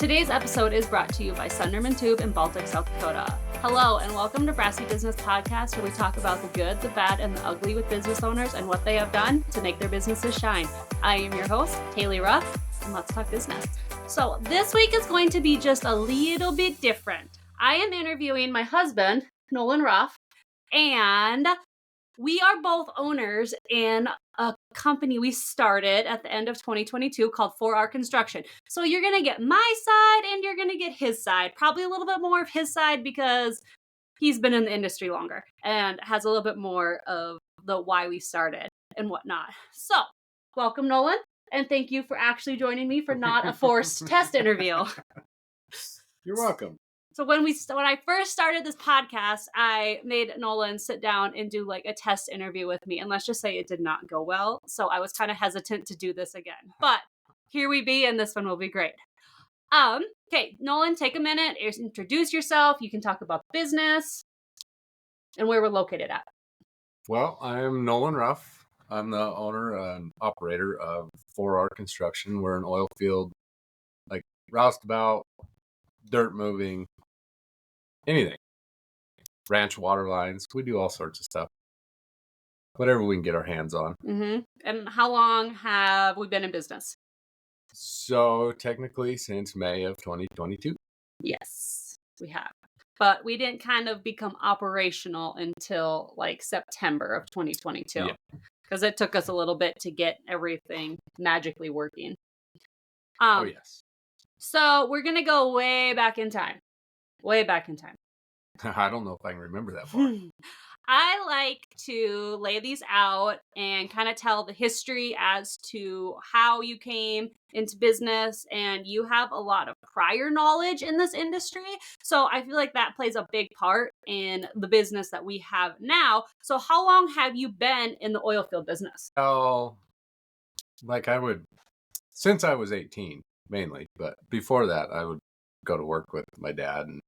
Today's episode is brought to you by Sunderman Tube in Baltic, South Dakota. Hello, and welcome to Brassy Business Podcast, where we talk about the good, the bad, and the ugly with business owners and what they have done to make their businesses shine. I am your host, Halie Ruff, and let's talk business. So this week is going to be just a little bit different. I am interviewing my husband, Nolan Ruff, and we are both owners in a company we started at the end of 2022 called 4R Construction. So you're going to get my side and you're going to get his side. Probably a little bit more of his side because he's been in the industry longer and has a little bit more of the why we started and whatnot. So welcome, Nolan. And thank you for actually joining me for not a forced test interview. You're welcome. So when I first started this podcast, I made Nolan sit down and do like a test interview with me. And let's just say it did not go well. So I was kind of hesitant to do this again. But here we be, and this one will be great. Okay, Nolan, take a minute, introduce yourself. You can talk about business and where we're located at. Well, I'm Nolan Ruff. I'm the owner and operator of 4R Construction. We're an oil field, like roustabout, dirt moving, anything. Ranch water lines. We do all sorts of stuff. Whatever we can get our hands on. Mm-hmm. And how long have we been in business? So technically since May of 2022. Yes, we have. But we didn't kind of become operational until like September of 2022. Because it took us a little bit to get everything magically working. Oh, yes. So we're going to go way back in time. Way back in time. I don't know if I can remember that far. I like to lay these out and kind of tell the history as to how you came into business, and you have a lot of prior knowledge in this industry. So I feel like that plays a big part in the business that we have now. So how long have you been in the oil field business? Oh, since I was 18, mainly. But before that, I would go to work with my dad, and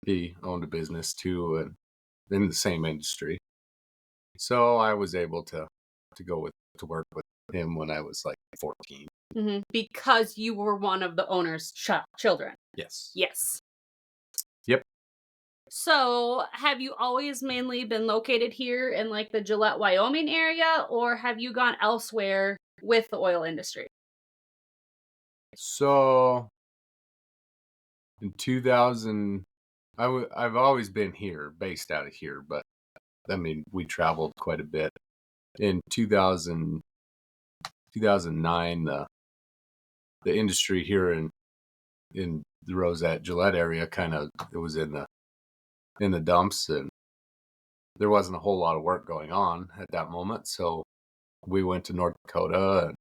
he owned a business too, and in the same industry. So I was able to go to work with him when I was like 14. Mm-hmm. Because you were one of the owner's children. Yes. Yes. Yep. So have you always mainly been located here in like the Gillette, Wyoming area, or have you gone elsewhere with the oil industry? So in 2000, I've always been here, based out of here, but I mean, we traveled quite a bit. In 2009, the industry here in the Rozet, Gillette area it was in the dumps, and there wasn't a whole lot of work going on at that moment. So we went to North Dakota, and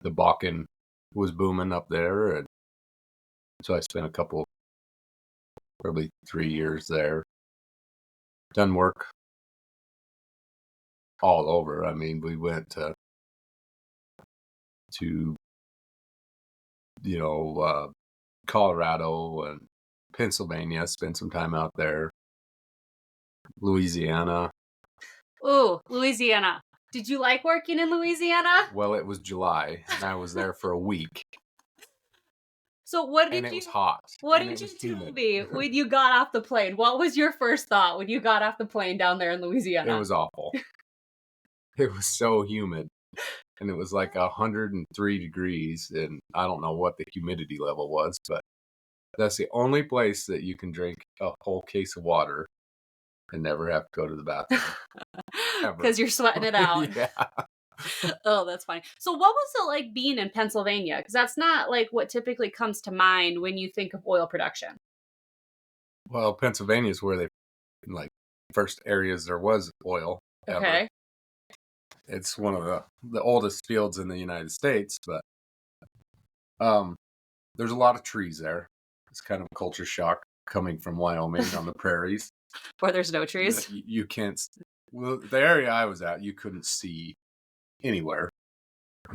the Bakken was booming up there. And so I spent probably 3 years there, done work all over. I mean, we went to Colorado and Pennsylvania, spent some time out there. Louisiana. Ooh, Louisiana. Did you like working in Louisiana? Well, it was July, and I was there for a week. So it was hot. What did you tell me when you got off the plane? What was your first thought when you got off the plane down there in Louisiana? It was awful. It was so humid. And it was like 103 degrees, and I don't know what the humidity level was, but that's the only place that you can drink a whole case of water and never have to go to the bathroom. Because you're sweating it out. Yeah. Oh, that's funny. So what was it like being in Pennsylvania? Because that's not like what typically comes to mind when you think of oil production. Well, Pennsylvania is where they, like, first areas there was oil ever. Okay. It's one of the oldest fields in the United States, but there's a lot of trees there. It's kind of a culture shock coming from Wyoming on the prairies. Where there's no trees? You can't. Well, the area I was at, you couldn't see anywhere.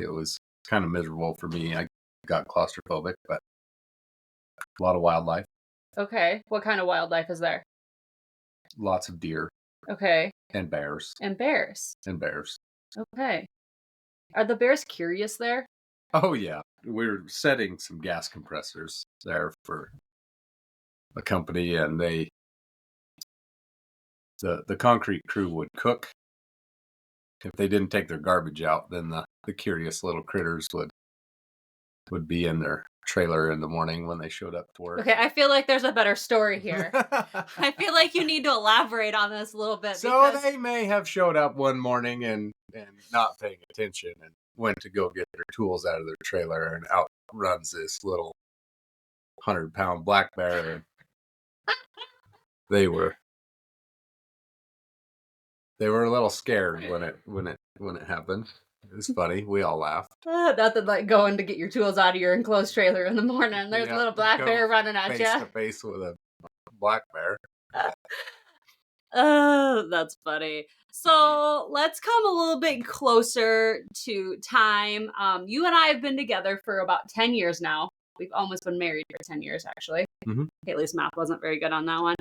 It was kind of miserable for me. I got claustrophobic, but a lot of wildlife. Okay. What kind of wildlife is there? Lots of deer. Okay. And bears. And bears. And bears. Okay. Are the bears curious there? Oh yeah, we're setting some gas compressors there for a company, and the concrete crew would cook. If they didn't take their garbage out, then the curious little critters would be in their trailer in the morning when they showed up to work. Okay, I feel like there's a better story here. I feel like you need to elaborate on this a little bit. So because... they may have showed up one morning and not paying attention and went to go get their tools out of their trailer, and out runs this little 100-pound black bear. And they were a little scared when it happened. It was funny. We all laughed. Nothing like going to get your tools out of your enclosed trailer in the morning. There's a little black bear running at face to you. face with a black bear. Oh, that's funny. So let's come a little bit closer to time. You and I have been together for about 10 years now. We've almost been married for 10 years, actually. Mm-hmm. Haley's math wasn't very good on that one.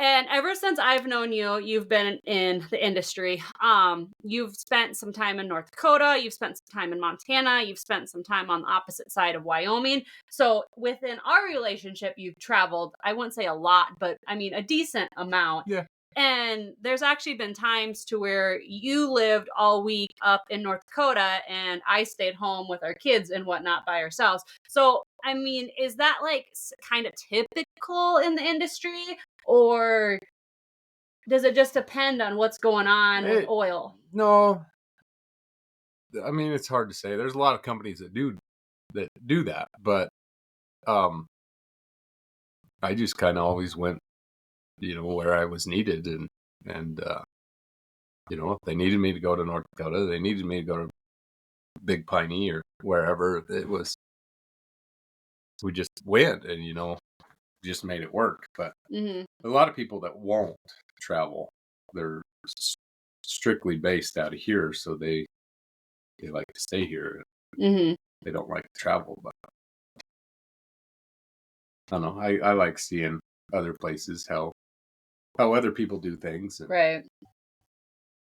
And ever since I've known you, you've been in the industry. You've spent some time in North Dakota. You've spent some time in Montana. You've spent some time on the opposite side of Wyoming. So within our relationship, you've traveled, I wouldn't say a lot, but I mean, a decent amount. Yeah. And there's actually been times to where you lived all week up in North Dakota and I stayed home with our kids and whatnot by ourselves. So, I mean, is that like kind of typical in the industry? Or does it just depend on what's going on with oil? No. I mean, it's hard to say. There's a lot of companies that do that, but I just kind of always went, where I was needed, and if they needed me to go to North Dakota, they needed me to go to Big Piney or wherever it was. We just went and just made it work. But a lot of people that won't travel, they're strictly based out of here, so they like to stay here. They don't like to travel, but I don't know. I like seeing other places, how other people do things. And, right.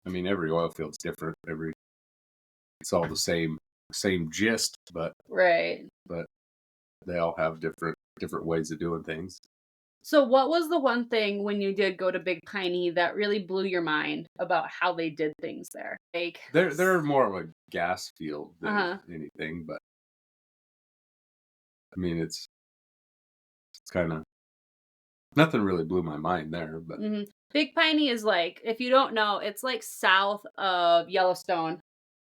I mean, every oil field's different. It's all the same gist, but right. But they all have different ways of doing things. So what was the one thing when you did go to Big Piney that really blew your mind about how they did things there? Like they're more of a gas field than anything, but I mean it's kind of nothing really blew my mind there. But Big Piney is like, if you don't know, it's like south of Yellowstone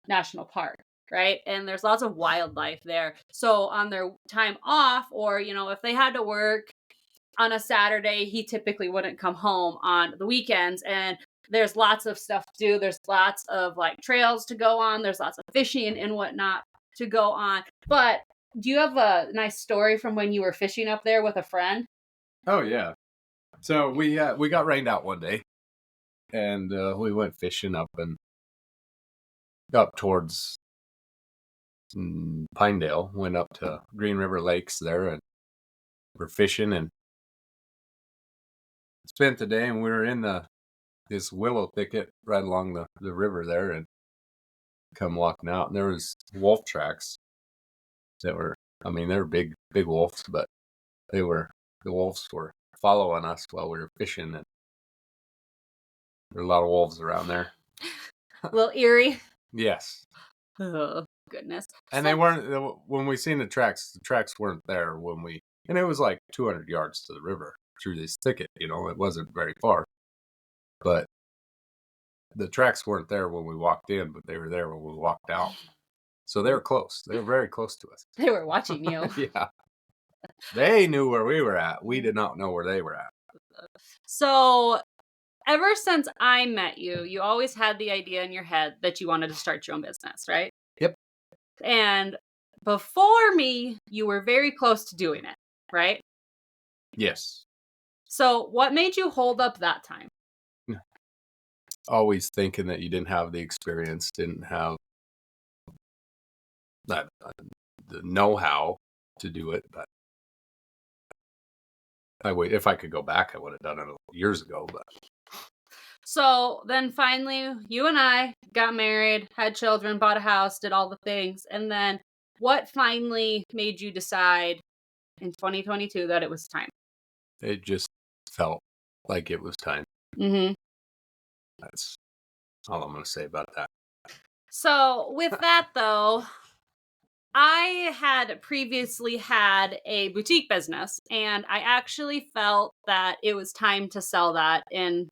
National Park. Right. And there's lots of wildlife there. So on their time off, or, if they had to work on a Saturday, he typically wouldn't come home on the weekends. And there's lots of stuff to do. There's lots of like trails to go on. There's lots of fishing and whatnot to go on. But do you have a nice story from when you were fishing up there with a friend? Oh, yeah. So we got rained out one day, and we went fishing up towards Pinedale. Went up to Green River Lakes there, and we're fishing and spent the day. And we were in this willow thicket right along the river there, and come walking out, and there was wolf tracks that were. I mean, they were big wolves, but the wolves were following us while we were fishing, and there were a lot of wolves around there. A little eerie. Yes. Oh, goodness. And they weren't, when we seen the tracks weren't there and it was like 200 yards to the river through this thicket, it wasn't very far. But the tracks weren't there when we walked in, but they were there when we walked out. So they were close. They were very close to us. They were watching you. Yeah. They knew where we were at. We did not know where they were at. So ever since I met you, you always had the idea in your head that you wanted to start your own business, right? Yep. And before me, you were very close to doing it, right? Yes. So what made you hold up that time? Always thinking that you didn't have the experience, didn't have the know-how to do it. But if I could go back, I would have done it years ago. But so then finally, you and I got married, had children, bought a house, did all the things. And then What finally made you decide in 2022 that it was time? It just felt like it was time. Mm-hmm. That's all I'm going to say about that. So with that though, I had previously had a boutique business, and I actually felt that it was time to sell that in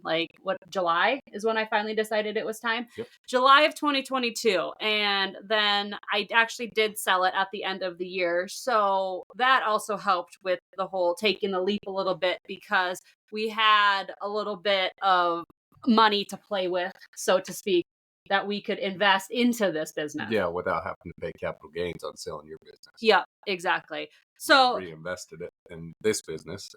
July is when I finally decided it was time. Yep. July of 2022. And then I actually did sell it at the end of the year. So that also helped with the whole taking the leap a little bit because we had a little bit of money to play with, so to speak, that we could invest into this business. Yeah, without having to pay capital gains on selling your business. Yeah, exactly. So, Reinvested it in this business.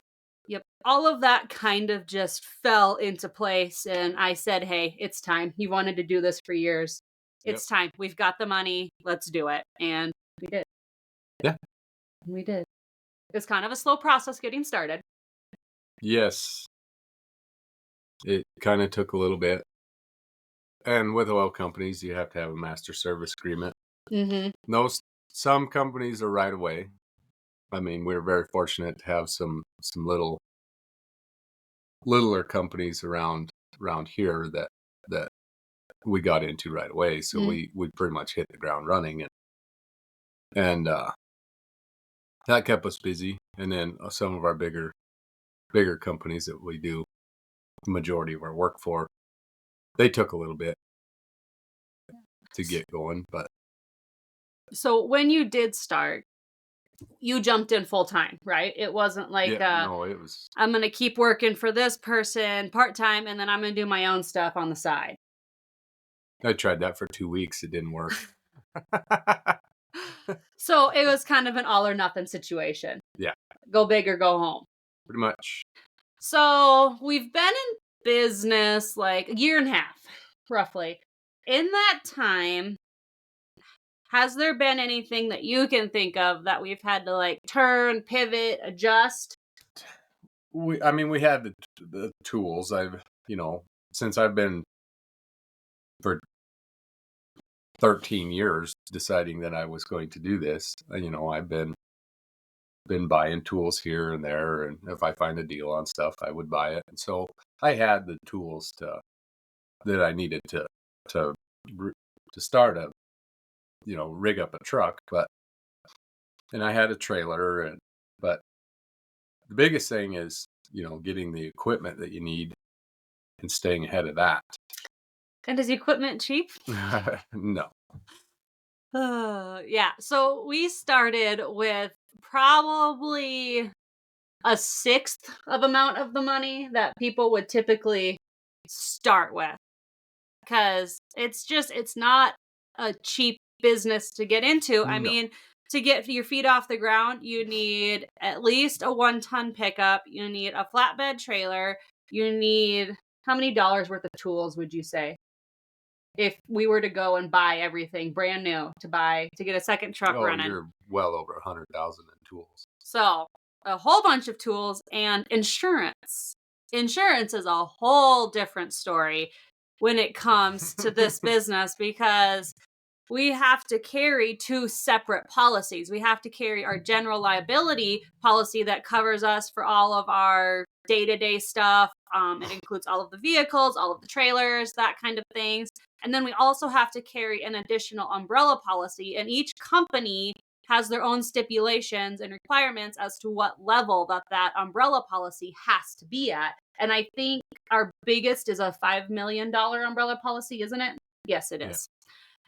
yep, all of that kind of just fell into place. And I said, hey, it's time. You wanted to do this for years. It's time. We've got the money. Let's do it. And we did. Yeah. We did. It was kind of a slow process getting started. Yes. It kind of took a little bit. And with oil companies, you have to have a master service agreement. Mm-hmm. Some companies are right away. I mean, we're very fortunate to have some littler companies around here that we got into right away. So we pretty much hit the ground running, and that kept us busy. And then some of our bigger companies that we do the majority of our work for, they took a little bit to get going, but so when you did start, you jumped in full time, right? It wasn't like, no, it was. I'm going to keep working for this person part time and then I'm going to do my own stuff on the side. I tried that for 2 weeks. It didn't work. So it was kind of an all or nothing situation. Yeah. Go big or go home. Pretty much. So we've been in business like a year and a half, roughly. In that time, has there been anything that you can think of that we've had to like turn, pivot, adjust? We had the tools. Since I've been for 13 years deciding that I was going to do this, I've been buying tools here and there, and if I find a deal on stuff, I would buy it. And so I had the tools that I needed to start rig up a truck, and I had a trailer, but the biggest thing is, getting the equipment that you need and staying ahead of that. And is the equipment cheap? No. Yeah. So we started with probably a sixth of amount of the money that people would typically start with. Because it's not a cheap business to get into. I No. mean, to get your feet off the ground, you need at least a 1-ton pickup. You need a flatbed trailer. You need, how many dollars worth of tools would you say? If we were to go and buy everything brand new to get a second truck running. You're well over 100,000 in tools. So a whole bunch of tools and insurance. Insurance is a whole different story when it comes to this business because we have to carry 2 separate policies. We have to carry our general liability policy that covers us for all of our day-to-day stuff. It includes all of the vehicles, all of the trailers, that kind of things. And then we also have to carry an additional umbrella policy, and each company has their own stipulations and requirements as to what level that umbrella policy has to be at. And I think our biggest is a $5 million umbrella policy, isn't it? Yes, it is.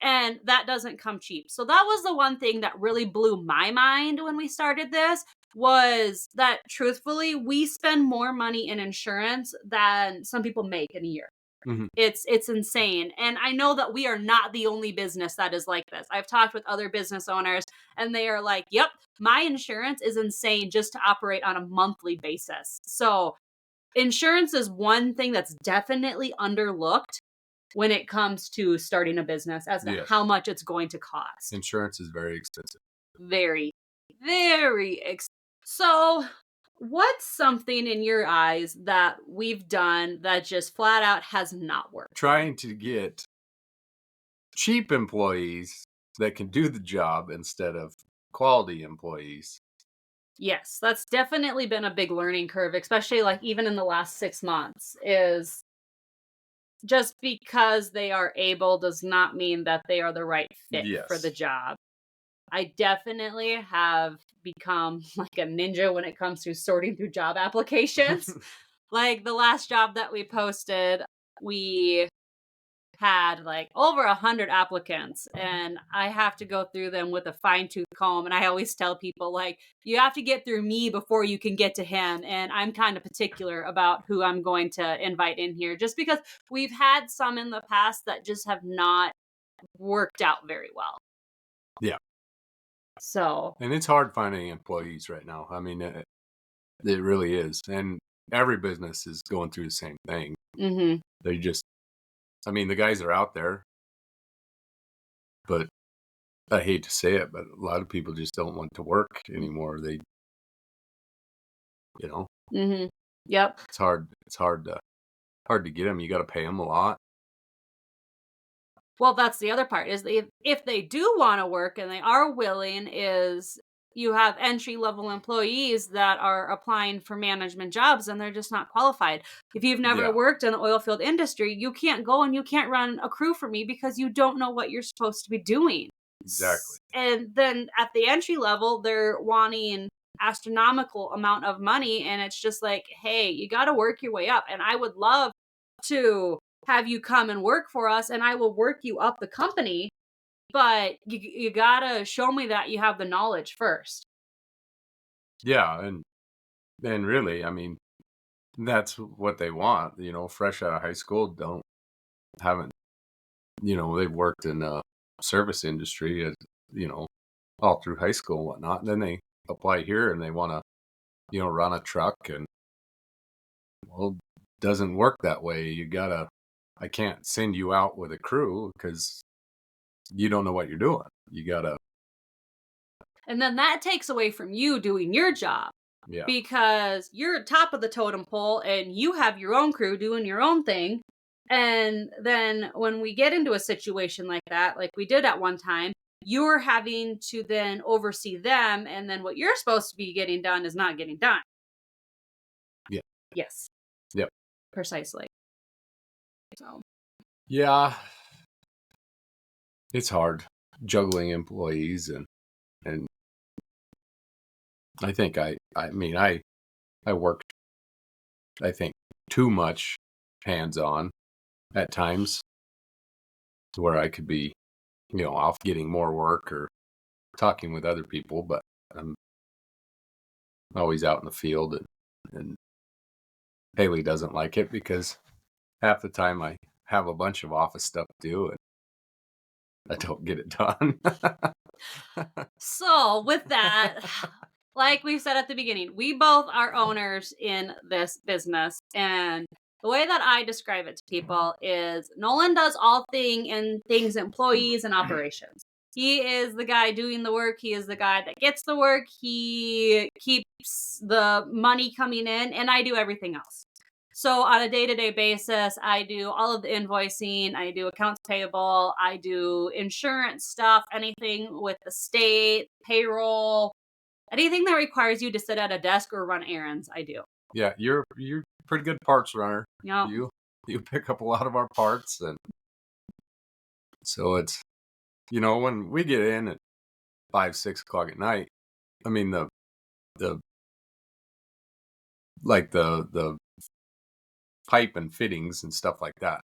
Yeah. And that doesn't come cheap. So that was the one thing that really blew my mind when we started this, was that truthfully, we spend more money in insurance than some people make in a year. Mm-hmm. It's insane. And I know that we are not the only business that is like this. I've talked with other business owners and they are like, yep, my insurance is insane just to operate on a monthly basis. So insurance is one thing that's definitely underlooked when it comes to starting a business as to how much it's going to cost. Insurance is very expensive. Very, very expensive. So what's something in your eyes that we've done that just flat out has not worked? Trying to get cheap employees that can do the job instead of quality employees. Yes, that's definitely been a big learning curve, especially like even in the last 6 months, is just because they are able does not mean that they are the right fit for the Yes. job. I definitely have become like a ninja when it comes to sorting through job applications. Like the last job that we posted, we had like over 100 applicants, and I have to go through them with a fine-tooth comb. And I always tell people, like, you have to get through me before you can get to him. And I'm kind of particular about who I'm going to invite in here, just because we've had some in the past that just have not worked out very well. Yeah. So, And it's hard finding employees right now. I mean, it really is. And every business is going through the same thing. mhm. They just, I mean, the guys are out there, but I hate to say it, but a lot of people just don't want to work anymore. They, you know, Mhm. Yep. it's hard. It's hard to get them. You got to pay them a lot. Well, that's the other part is if they do want to work and they are willing, is you have entry level employees that are applying for management jobs and they're just not qualified. If you've never Yeah, worked in the oil field industry, you can't go and you can't run a crew for me because you don't know what you're supposed to be doing. exactly. And then at the entry level, they're wanting astronomical amount of money, and it's just like, hey, you got to work your way up. And I would love to have you come and work for us, and I will work you up the company, but you gotta show me that you have the knowledge first. Yeah, and really, I mean, that's what they want. Fresh out of high school, don't haven't they've worked in the service industry, as you know, all through high school and whatnot. And then they apply here and they want to run a truck, and well, doesn't work that way. I can't send you out with a crew because you don't know what you're doing. You gotta, And then that takes away from you doing your job yeah, because you're top of the totem pole and you have your own crew doing your own thing. And then when we get into a situation like that, like we did at one time, you're having to then oversee them. And then what you're supposed to be getting done is not getting done. yeah, Yes, yeah, precisely. So, yeah. It's hard juggling employees, and I think I mean I worked, I think, too much hands on at times to where I could be off getting more work or talking with other people, but I'm always out in the field, and Haley doesn't like it because half the time I have a bunch of office stuff to do and I don't get it done. so with that, like we said at the beginning, we both are owners in this business. And the way that I describe it to people is Nolan does all things employees and operations. He is the guy doing the work. He is the guy that gets the work. He keeps the money coming in, and I do everything else. So on a day-to-day basis, I do all of the invoicing, I do accounts payable, I do insurance stuff, anything with the state, payroll, anything that requires you to sit at a desk or run errands, I do. Yeah, you're a pretty good parts runner. Yep. You pick up a lot of our parts, and so it's when we get in at 5, 6 o'clock at night. I mean the the pipe and fittings and stuff like that.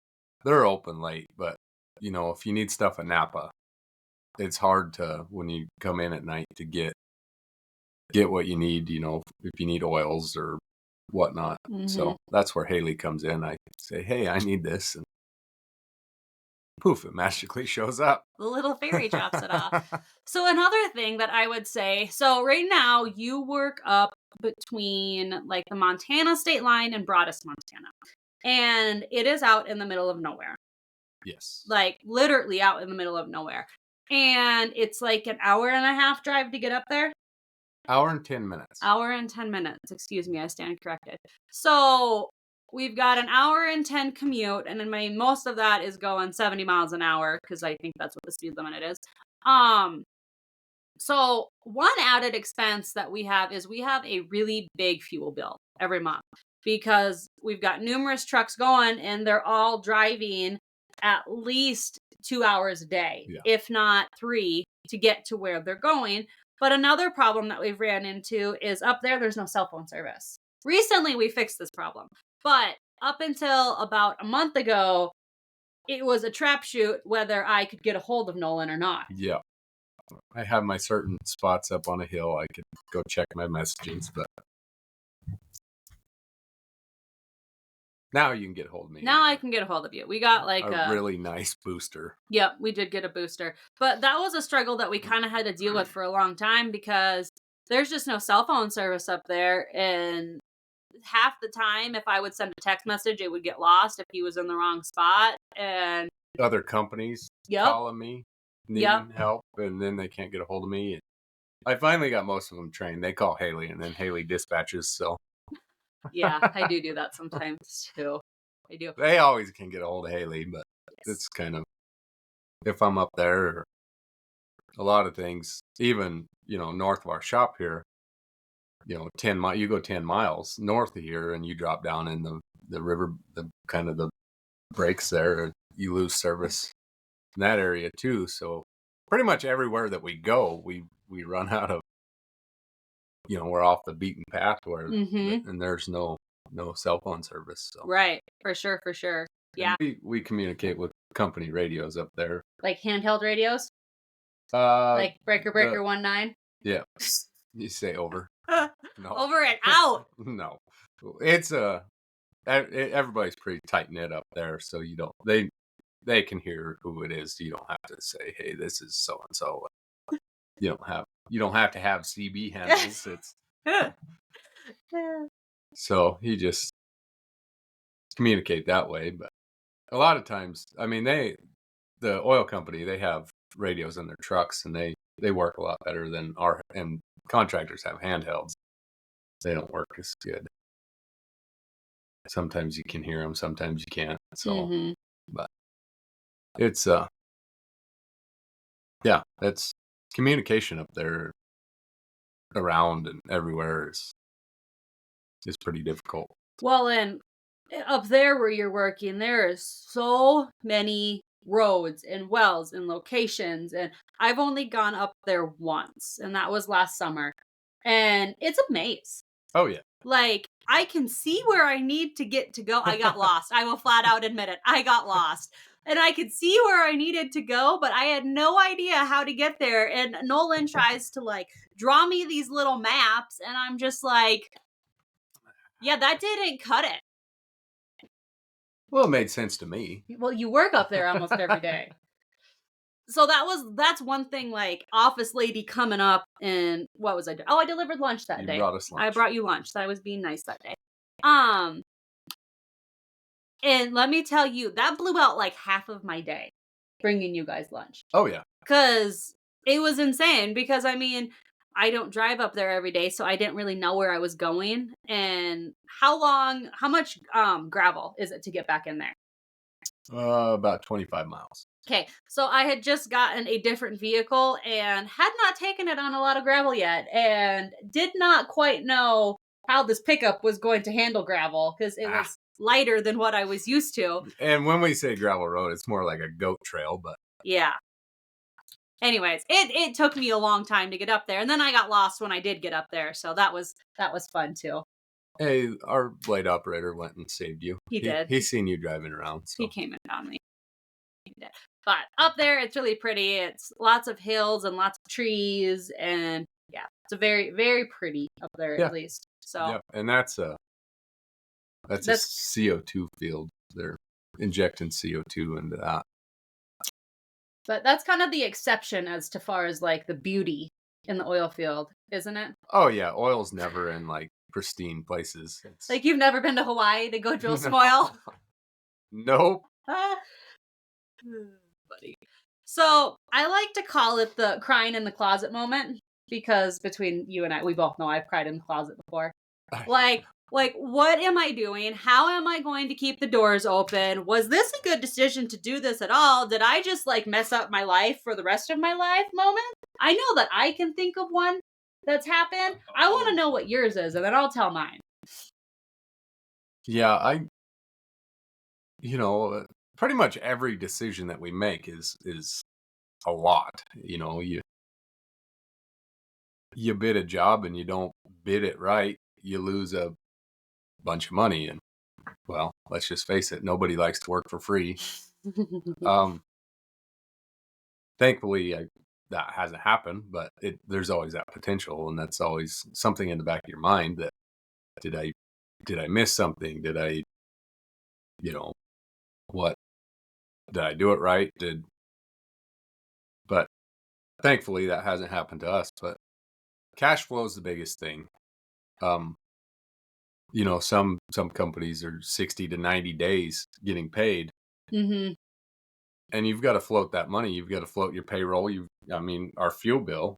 They're open late, but if you need stuff at Napa, it's hard to when you come in at night to get what you need. If you need oils or whatnot. Hmm. So that's where Haley comes in. I say, hey, I need this, and poof, it magically shows up. The little fairy drops it off. So another thing that I would say, so right now you work up between like the Montana state line and Broadus, Montana. And it is out in the middle of nowhere. Yes. Like literally out in the middle of nowhere. And it's like an hour and a half drive to get up there. Hour and 10 minutes. Hour and 10 minutes. Excuse me, I stand corrected. So we've got an hour and 10 commute, and then most of that is going 70 miles an hour because I think that's what the speed limit is. So one added expense that we have is we have a really big fuel bill every month because we've got numerous trucks going and they're all driving at least 2 hours a day, if not 3, to get to where they're going. But another problem that we've ran into is up there, there's no cell phone service. Recently, we fixed this problem, but up until about a month ago, it was a crapshoot whether I could get a hold of Nolan or not. Yeah. I have my certain spots up on a hill. I could go check my messages, but now you can get a hold of me. Now I can get a hold of you. We got like a really nice booster. Yep, we did get a booster. But that was a struggle that we kind of had to deal with for a long time because there's just no cell phone service up there. And half the time, if I would send a text message, it would get lost if he was in the wrong spot. And other companies calling me, needing help, and then they can't get a hold of me. I finally got most of them trained. They call Halie, and then Halie dispatches. So yeah, I do that sometimes too. I do. They always can get a hold of Halie, but it's kind of, if I'm up there, a lot of things, even, north of our shop here, 10 miles, you go 10 miles north of here and you drop down in the river, the kind of the breaks there, you lose service in that area too. So pretty much everywhere that we go, we run out of, we're off the beaten path where, and there's no cell phone service. So. Right. For sure. Yeah. And we communicate with company radios up there. Like handheld radios? Like Breaker 19? Yeah. You say over. No. Over and out. No. It's everybody's pretty tight knit up there, so you don't they can hear who it is. You don't have to say, "Hey, this is so and so." You don't have to have CB handles. It's so you just communicate that way. But a lot of times, I mean, the oil company, they have radios in their trucks, and they work a lot better than and contractors have handhelds. They don't work as good. Sometimes you can hear them, sometimes you can't. So, but it's that's communication up there, around and everywhere is pretty difficult. Well, and up there where you're working, there is so many roads and wells and locations, and I've only gone up there once, and that was last summer, and it's a maze. Oh yeah. Like, I can see where I need to get to go. I got lost. I will flat out admit it. I got lost. And I could see where I needed to go, but I had no idea how to get there. And Nolan tries to, like, draw me these little maps, and I'm just like, yeah, that didn't cut it. Well, it made sense to me. Well, you work up there almost every day. So that's one thing, like, office lady coming up, and what was I doing? Oh, I delivered lunch that day. You brought us lunch. I brought you lunch. So I was being nice that day. And let me tell you, that blew out like half of my day, bringing you guys lunch. Oh yeah. Because it was insane. Because I mean, I don't drive up there every day, so I didn't really know where I was going. And how much gravel is it to get back in there? About 25 miles. Okay, so I had just gotten a different vehicle and had not taken it on a lot of gravel yet, and did not quite know how this pickup was going to handle gravel because it was lighter than what I was used to. And when we say gravel road, it's more like a goat trail, but yeah. Anyways, it took me a long time to get up there, and then I got lost when I did get up there, so that was fun too. Hey, our blade operator went and saved you. He did. He's seen you driving around. So. He came in on me. He did. But up there, it's really pretty. It's lots of hills and lots of trees, and yeah, it's a very, very pretty up there at least. So yeah, and that's a CO2 field. They're injecting CO2 into that. But that's kind of the exception as to far as like the beauty in the oil field, isn't it? Oh yeah, oil's never in like pristine places. Like you've never been to Hawaii to go drill some oil? Nope. Buddy. So I like to call it the crying in the closet moment, because between you and I, we both know I've cried in the closet before. Like, Like, what am I doing? How am I going to keep the doors open? Was this a good decision to do this at all? Did I just like mess up my life for the rest of my life moment? I know that I can think of one that's happened. I want to know what yours is, and then I'll tell mine. Yeah, pretty much every decision that we make is a lot. You bid a job and you don't bid it right, you lose a bunch of money. And well, let's just face it, nobody likes to work for free. Um, Thankfully, that hasn't happened, but there's always that potential, and that's always something in the back of your mind that did I miss something? Did I, you know, what did I do it right? But thankfully that hasn't happened to us. But cash flow is the biggest thing. Um, some companies are 60 to 90 days getting paid, Mm-hmm. and you've got to float that money. You've got to float your payroll. Our fuel bill.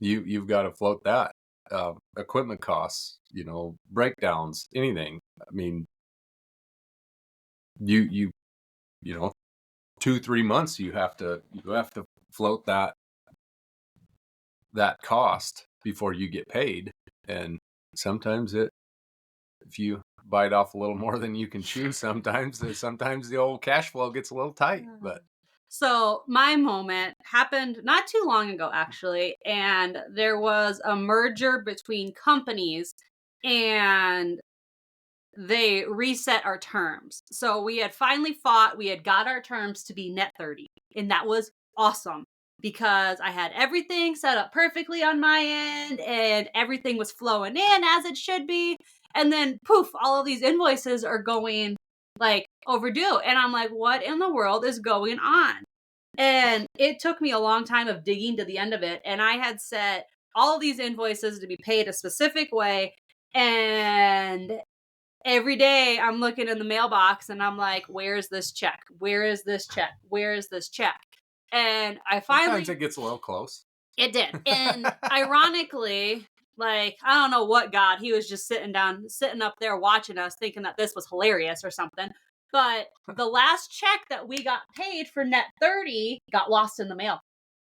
You've got to float that. Equipment costs. Breakdowns. Anything. I mean, you know 2-3 months you have to float that cost before you get paid. And sometimes if you bite off a little more than you can chew, sometimes the old cash flow gets a little tight. But So my moment happened not too long ago, actually, and there was a merger between companies, and they reset our terms. So we had finally fought, we had got our terms to be net 30, and that was awesome because I had everything set up perfectly on my end and everything was flowing in as it should be. And then poof, all of these invoices are going like overdue. And I'm like, what in the world is going on? And it took me a long time of digging to the end of it. And I had set all of these invoices to be paid a specific way. And every day I'm looking in the mailbox and I'm like, where's this check? Where is this check? Where is this check? And I finally. sometimes it gets a little close. It did. And ironically, like, I don't know what God, he was just sitting up there watching us, thinking that this was hilarious or something. But the last check that we got paid for net 30 got lost in the mail.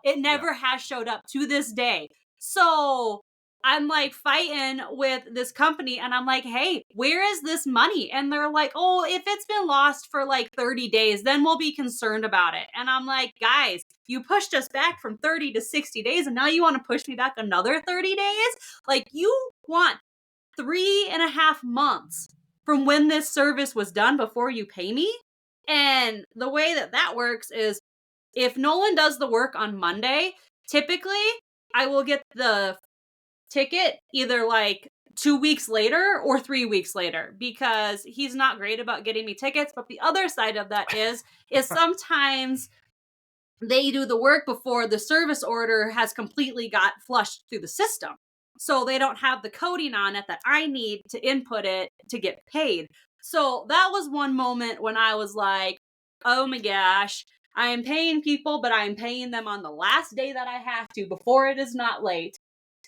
It never has showed up to this day. So I'm like fighting with this company and I'm like, hey, where is this money? And they're like, oh, if it's been lost for like 30 days, then we'll be concerned about it. And I'm like, guys, you pushed us back from 30 to 60 days and now you want to push me back another 30 days? Like, you want 3.5 months from when this service was done before you pay me? And the way that works is if Nolan does the work on Monday, typically I will get the ticket either like 2 weeks later or 3 weeks later because he's not great about getting me tickets. But the other side of that is sometimes they do the work before the service order has completely got flushed through the system. So they don't have the coding on it that I need to input it to get paid. So that was one moment when I was like, oh my gosh, I am paying people, but I am paying them on the last day that I have to before it is not late.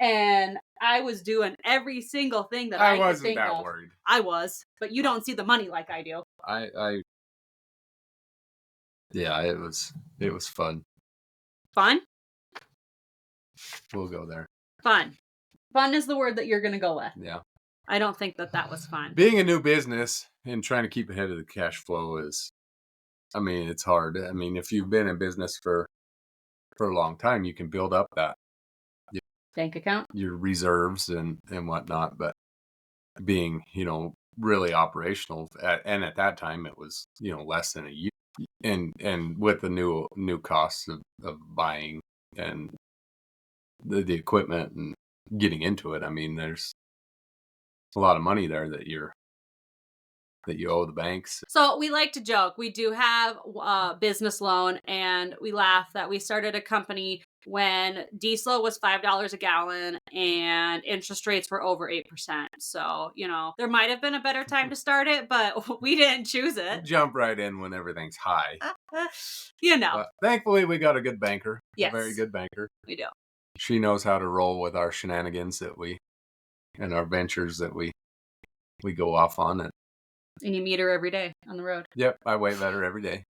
And I was doing every single thing that I could think of. I wasn't that worried. I was, but you don't see the money like I do. Yeah, it was fun. Fun? We'll go there. Fun. Fun is the word that you're going to go with. Yeah. I don't think that was fun. Being a new business and trying to keep ahead of the cash flow it's hard. I mean, if you've been in business for a long time, you can build up that bank account, your reserves and whatnot. But being, really operational, and at that time it was, less than a year, and with the new costs of buying and the equipment and getting into it, I mean, there's a lot of money there that you owe the banks. So we like to joke. We do have a business loan, and we laugh that we started a company when diesel was $5 a gallon and interest rates were over 8%. So, there might have been a better time to start it, but we didn't choose it. Jump right in when everything's high. But thankfully, we got a good banker. Yes. A very good banker. We do. She knows how to roll with our shenanigans and our ventures that we we go off on. And you meet her every day on the road. yep, I wave at her every day.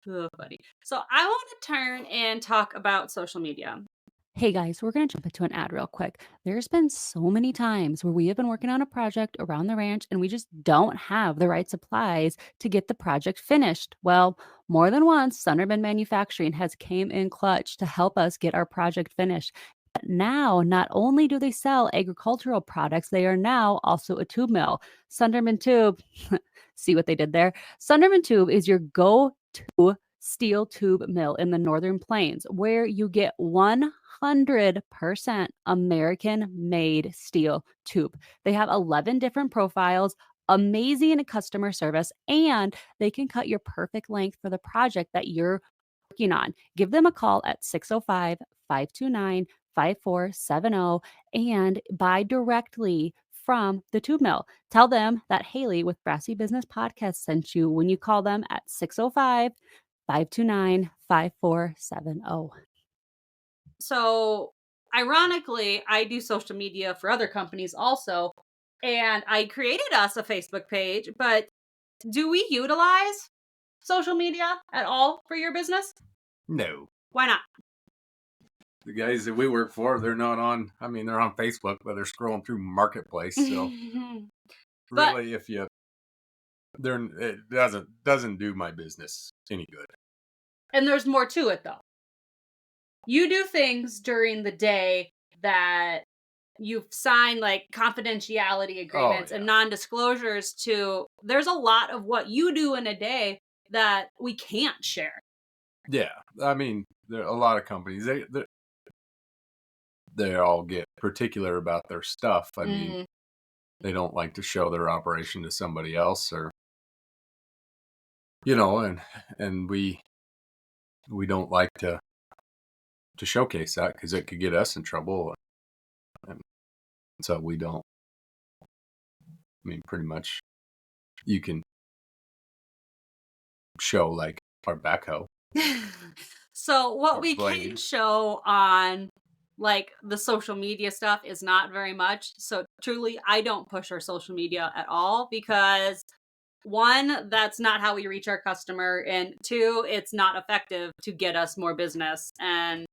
Oh, buddy. So I want to turn and talk about social media. Hey guys, we're going to jump into an ad real quick. There's been so many times where we have been working on a project around the ranch and we just don't have the right supplies to get the project finished. Well, more than once, Sunderman Manufacturing has came in clutch to help us get our project finished. But now, not only do they sell agricultural products, they are now also a tube mill. Sunderman Tube, see what they did there? Sunderman Tube is your go-to steel tube mill in the Northern Plains, where you get 100% American made steel tube. They have 11 different profiles, amazing customer service, and they can cut your perfect length for the project that you're working on. Give them a call at 605 529 5470 and buy directly from the tube mill. Tell them that Halie with Brassy Business Podcast sent you when you call them at 605 529 5470. So, ironically, I do social media for other companies also, and I created us a Facebook page, but do we utilize social media at all for your business? No. Why not? The guys that we work for, they're not on, I mean, they're on Facebook, but they're scrolling through Marketplace. So But- really, if you, it doesn't do my business any good. And there's more to it though. You do things during the day that you've signed like confidentiality agreements and non-disclosures to. There's a lot of what you do in a day that we can't share. Yeah. I mean, there are a lot of companies, they all get particular about their stuff. I mean, they don't like to show their operation to somebody else, or, and we don't like to showcase that because it could get us in trouble. And so we don't. I mean, pretty much you can show like our backhoe. So what we blade. can show on like the social media stuff is not very much. So truly, I don't push our social media at all because one, that's not how we reach our customer, and two, it's not effective to get us more business, and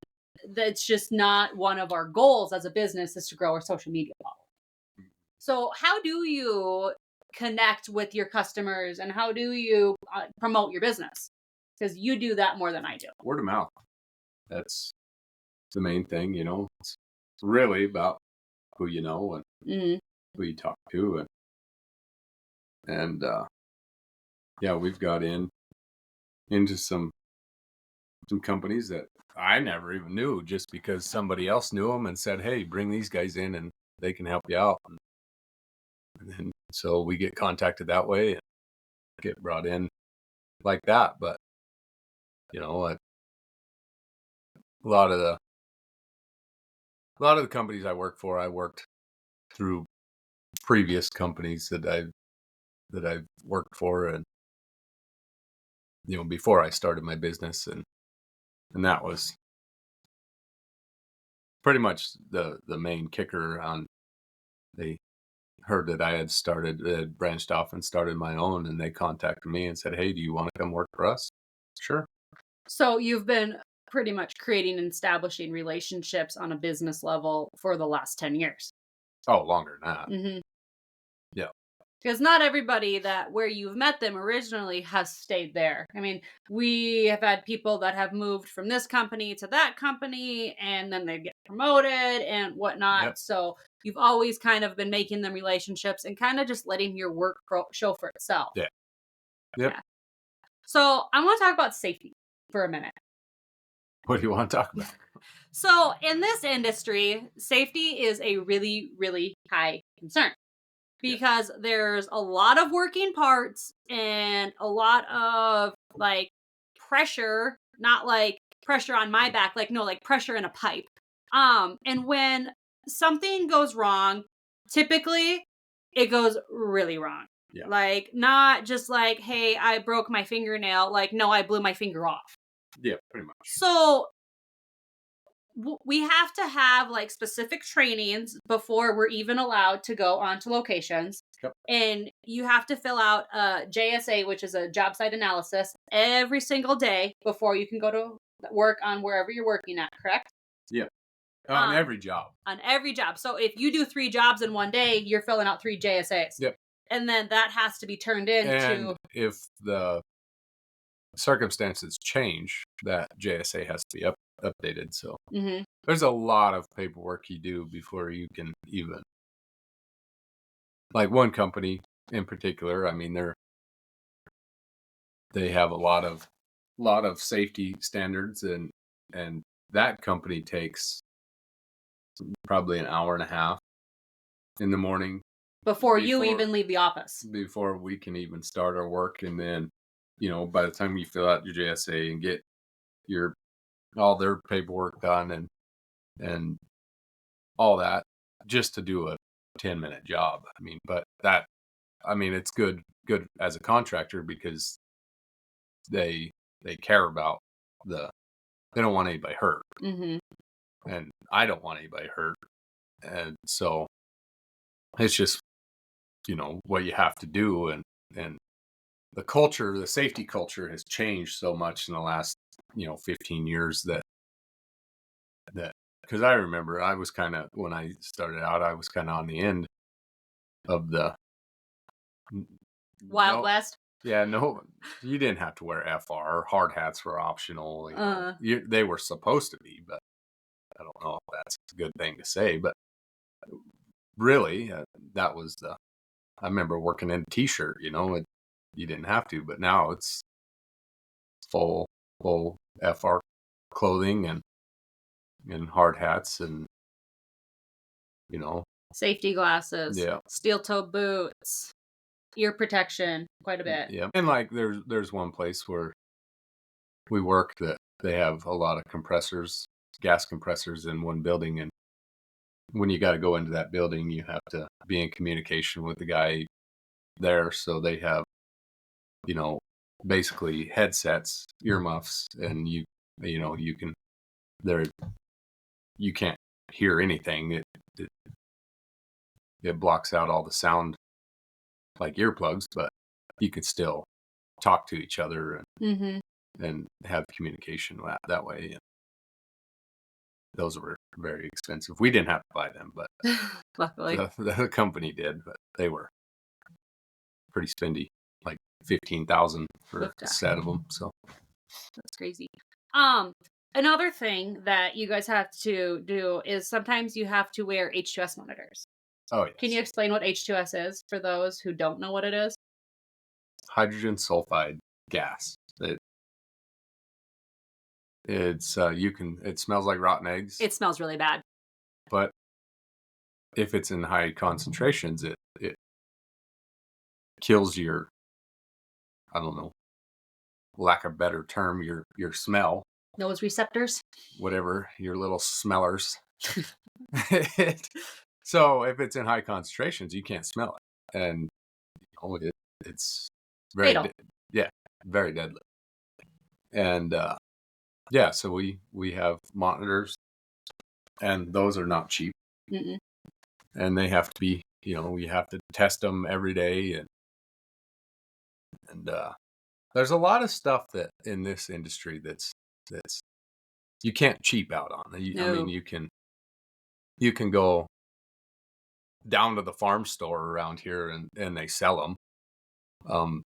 that's just not one of our goals as a business is to grow our social media following. So how do you connect with your customers and how do you promote your business? Because you do that more than I do. Word of mouth. That's the main thing, It's really about who you know and who you talk to, and we've got into some companies that I never even knew just because somebody else knew them and said, "Hey, bring these guys in and they can help you out." And then so we get contacted that way and get brought in like that. But a lot of the companies I work for, I worked through previous companies that I've worked for, and before I started my business, and that was pretty much the main kicker on. They heard that I had branched off and started my own, and they contacted me and said, "Hey, do you want to come work for us?" Sure. So you've been pretty much creating and establishing relationships on a business level for the last 10 years. Oh, longer than that. Mm-hmm. Yeah. Because not everybody that where you've met them originally has stayed there. I mean, we have had people that have moved from this company to that company and then they get promoted and whatnot. Yep. So you've always kind of been making them relationships and kind of just letting your work show for itself. Yeah. Yep. Yeah. So I want to talk about safety for a minute. What do you want to talk about? So in this industry, safety is a really, really high concern. Because there's a lot of working parts and a lot of like pressure, not like pressure on my back, like pressure in a pipe. And when something goes wrong, typically it goes really wrong. Yeah. Like not just like, hey, I broke my fingernail. Like, no, I blew my finger off. Yeah, pretty much. So we have to have like specific trainings before we're even allowed to go onto locations. Yep. And you have to fill out a JSA, which is a job site analysis, every single day before you can go to work on wherever you're working at, correct? Yeah. On every job. On every job. So if you do 3 jobs in one day, you're filling out 3 JSAs. Yep. And then that has to be turned into. And if the circumstances change, that JSA has to be updated. So there's a lot of paperwork you do before you can even, like one company in particular. I mean, they have a lot of safety standards, and that company takes probably an hour and a half in the morning before you even leave the office, before we can even start our work. And then, by the time you fill out your JSA and get all their paperwork done and all that, just to do a 10-minute job. I mean, it's good as a contractor because they care about they don't want anybody hurt. And I don't want anybody hurt. And so it's just, what you have to do. And the safety culture has changed so much in the last, 15 years that, because I remember when I started out, I was kind of on the end of the Wild West. Yeah, no, you didn't have to wear FR. Hard hats were optional. They were supposed to be, but I don't know if that's a good thing to say. But really, that was I remember working in a T-shirt. You didn't have to, but now it's full FR clothing and hard hats and safety glasses, yeah, steel toe boots, ear protection, quite a bit. Yeah, and like there's one place where we work that they have a lot of gas compressors in one building, and when you got to go into that building, you have to be in communication with the guy there. So they have, basically headsets, earmuffs, and you can't hear anything. It blocks out all the sound like earplugs, but you can still talk to each other and have communication that way. Those were very expensive. We didn't have to buy them, but luckily the company did. But they were pretty spendy, like $15,000 for a set of them. So that's crazy. Another thing that you guys have to do is sometimes you have to wear H2S monitors. Oh, yes. Can you explain what H2S is for those who don't know what it is? Hydrogen sulfide gas. It smells like rotten eggs. It smells really bad. But if it's in high concentrations, it kills your, I don't know, lack of better term, your smell. Nose receptors? Whatever, your little smellers. So if it's in high concentrations, you can't smell it. And it's very, very deadly. And so we have monitors, and those are not cheap. And they have to be, we have to test them every day. And there's a lot of stuff that in this industry that's you can't cheap out on. No. I mean, you can go down to the farm store around here and they sell them.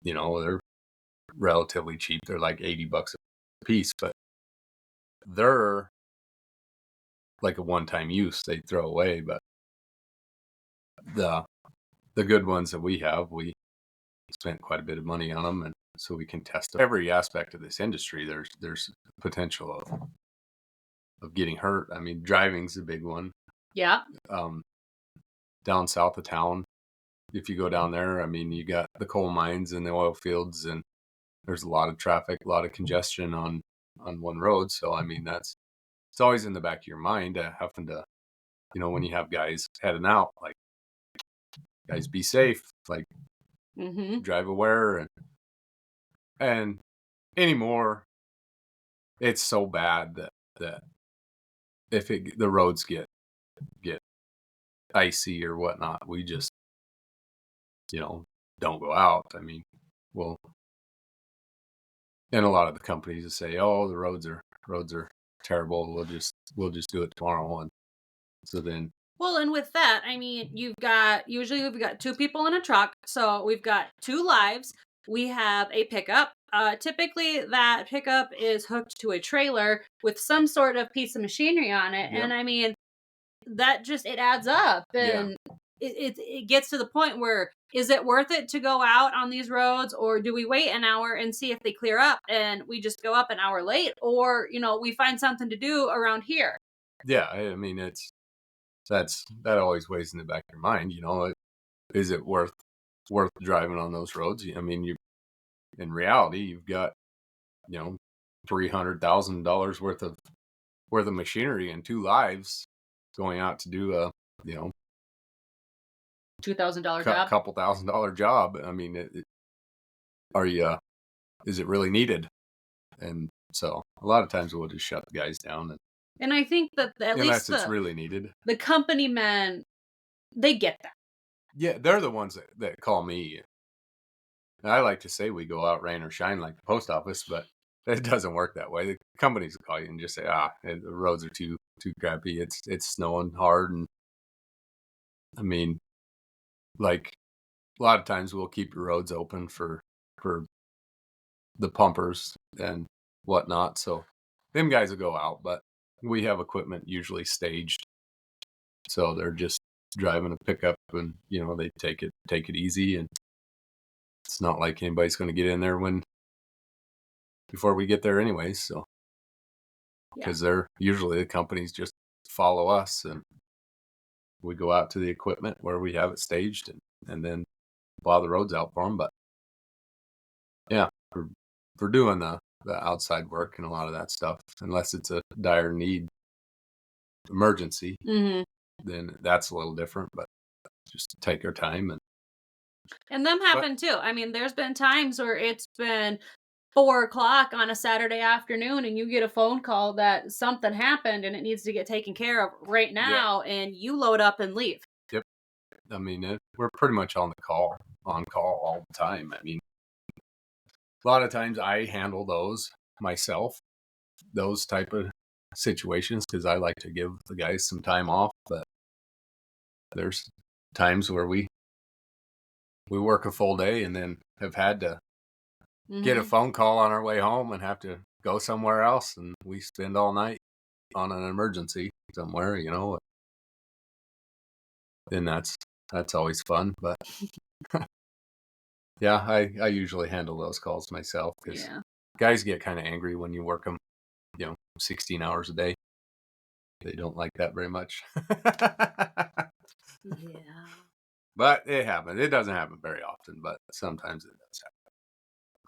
They're relatively cheap. They're like $80 a piece, but they're like a one-time use they throw away. But the good ones that we have, we spent quite a bit of money on them, and so we can test every aspect of this industry. There's potential of getting hurt. I mean, driving's a big one. Yeah. Down south of town, if you go down there, I mean, you got the coal mines and the oil fields, and there's a lot of traffic, a lot of congestion on one road. So, I mean, it's always in the back of your mind, having to, when you have guys heading out, like, guys, be safe, like, drive aware. And anymore, it's so bad that if the roads get icy or whatnot, we just, don't go out. I mean, well, and a lot of the companies will say, "Oh, the roads are terrible. We'll just do it tomorrow." And so then, Well, and with that, I mean, usually we've got two people in a truck, so we've got two lives. We have a pickup. Typically, that pickup is hooked to a trailer with some sort of piece of machinery on it, yep, and I mean, that just it adds up, yeah, and it gets to the point where is it worth it to go out on these roads, or do we wait an hour and see if they clear up, and we just go up an hour late, or we find something to do around here. yeah. I mean, that always weighs in the back of your mind. Is it worth driving on those roads? I mean, in reality, you've got $300,000 worth of machinery and two lives going out to do a $2,000 job. couple $1,000 job. I mean, are you? Is it really needed? And so a lot of times we'll just shut the guys down, And I think that at unless least it's really needed. the company men, they get that. Yeah, they're the ones that call me. And I like to say we go out rain or shine like the post office, but it doesn't work that way. The companies will call you and just say, the roads are too crappy. It's snowing hard, and I mean, like a lot of times we'll keep the roads open for the pumpers and whatnot. So them guys will go out, but we have equipment usually staged, so they're just driving a pickup, and they take it easy, and it's not like anybody's going to get in there before we get there anyways. So because they're usually the companies just follow us, and we go out to the equipment where we have it staged, and then plow the roads out for them. But yeah, for doing the outside work and a lot of that stuff, unless it's a dire need emergency, Mm-hmm. then that's a little different. But just take our time, And them happen too. I mean, there's been times where it's been 4 o'clock on a Saturday afternoon, and you get a phone call that something happened and it needs to get taken care of right now, and you load up and leave. yep. I mean, we're pretty much on call all the time. I mean, a lot of times I handle those myself, those type of situations, because I like to give the guys some time off. But there's times where we work a full day and then have had to get a phone call on our way home and have to go somewhere else, and we spend all night on an emergency somewhere, then that's always fun. But yeah, I usually handle those calls myself, because guys get kind of angry when you work them 16 hours a day. They don't like that very much. Yeah. But it happens. It doesn't happen very often, but sometimes it does happen.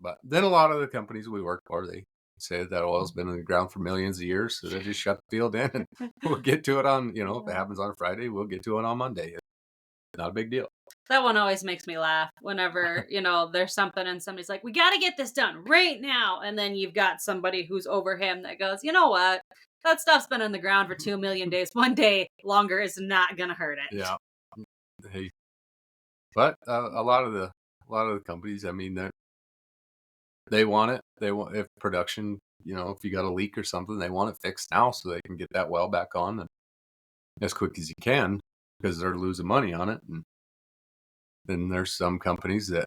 But then a lot of the companies we work for, they say that oil's been in the ground for millions of years, so they just shut the field in, and we'll get to it on, if it happens on a Friday, we'll get to it on Monday. It's not a big deal. That one always makes me laugh whenever, there's something and somebody's like, we got to get this done right now. And then you've got somebody who's over him that goes, you know what? That stuff's been on the ground for 2 million days. One day longer is not going to hurt it. Yeah. Hey, but a lot of the companies, I mean, they want it. They want, if production, if you got a leak or something, they want it fixed now so they can get that well back on, and as quick as you can, because they're losing money on it. And then there's some companies that,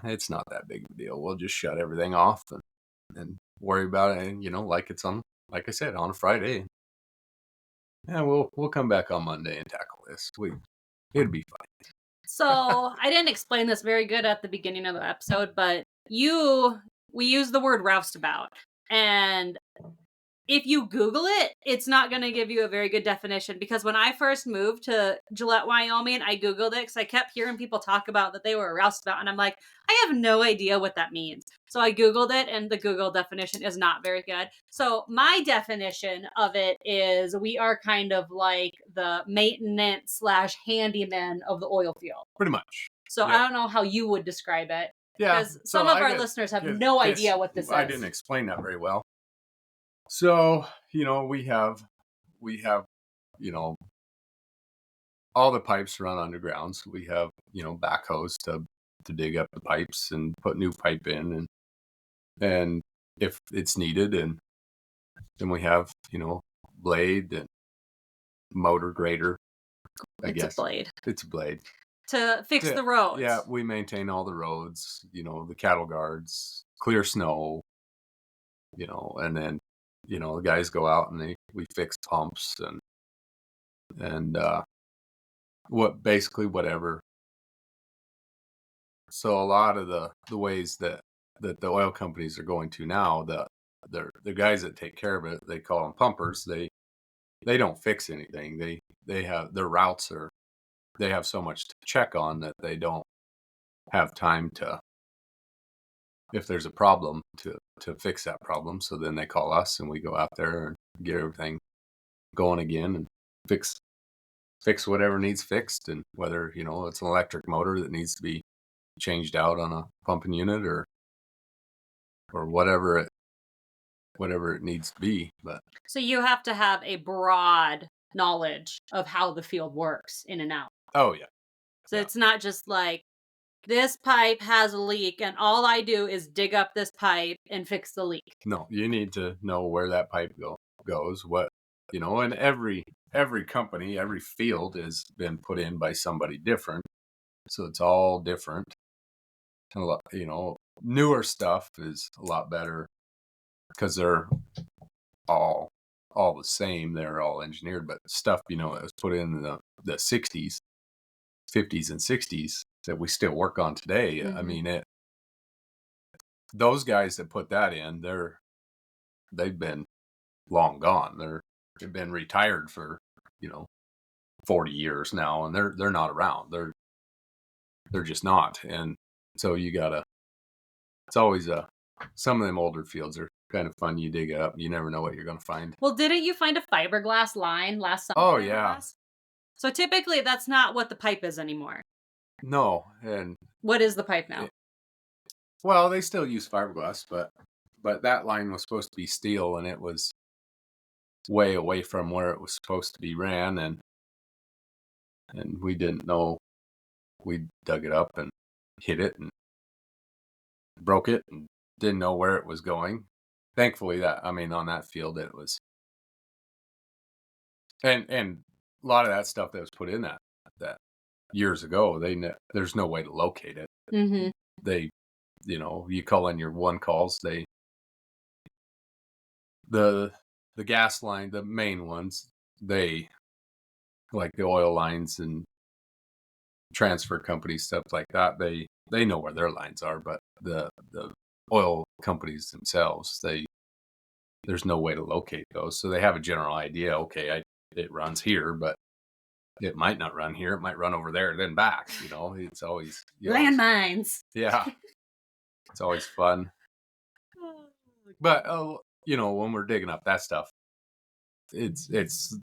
it's not that big of a deal. We'll just shut everything off and worry about it. And, like it's on, like I said, on a Friday. Yeah, we'll come back on Monday and tackle this. It'll be fine. So I didn't explain this very good at the beginning of the episode, but we use the word roustabout, and if you Google it, it's not going to give you a very good definition, because when I first moved to Gillette, Wyoming, I Googled it because I kept hearing people talk about that they were a roustabout, and I'm like, I have no idea what that means. So I Googled it, and the Google definition is not very good. So my definition of it is we are kind of like the maintenance / handyman of the oil field. Pretty much. So I don't know how you would describe it. Yeah. Because some of our listeners have no idea what this is. I didn't explain that very well. So, we have we have, you know, all the pipes run underground. So we have, backhoes to dig up the pipes and put new pipe in, and if it's needed, and then we have, blade and motor grader. It's a blade. It's a blade To fix the roads. Yeah, we maintain all the roads, the cattle guards, clear snow, and then, the guys go out and we fix pumps and whatever. So a lot of the ways that the oil companies are going to now, the guys that take care of it, they call them pumpers. They don't fix anything. They have their routes they have so much to check on that they don't have time to, if there's a problem, to fix that problem. So then they call us and we go out there and get everything going again and fix whatever needs fixed, and whether, it's an electric motor that needs to be changed out on a pumping unit or whatever it needs to be. But so you have to have a broad knowledge of how the field works in and out. Oh yeah. So it's not just like, this pipe has a leak and all I do is dig up this pipe and fix the leak. No, you need to know where that pipe goes, what, and every company, every field has been put in by somebody different. So it's all different. And a lot, newer stuff is a lot better because they're all the same. They're all engineered, but stuff, that was put in the 60s, 50s and 60s that we still work on today. Mm-hmm. I mean, those guys that put that in, they've been long gone. They've been retired for, 40 years now, and they're not around. They're just not. And so it's always some of them older fields are kind of fun. You dig up, you never know what you're going to find. Well, didn't you find a fiberglass line last summer? Oh yeah. So typically that's not what the pipe is anymore. No. And what is the pipe now? Well, they still use fiberglass, but that line was supposed to be steel, and it was way away from where it was supposed to be ran, and we didn't know. We dug it up and hit it and broke it and didn't know where it was going. Thankfully, on that field it was, and a lot of that stuff that was put in that years ago, there's no way to locate it. Mm-hmm. They, you call in your one calls, the gas line, the main ones, they, like the oil lines and transfer companies, stuff like that, they know where their lines are, but the oil companies themselves, there's no way to locate those. So they have a general idea. Okay, it runs here, but it might not run here. It might run over there, then back. It's always landmines. Yeah, it's always fun. But when we're digging up that stuff, it's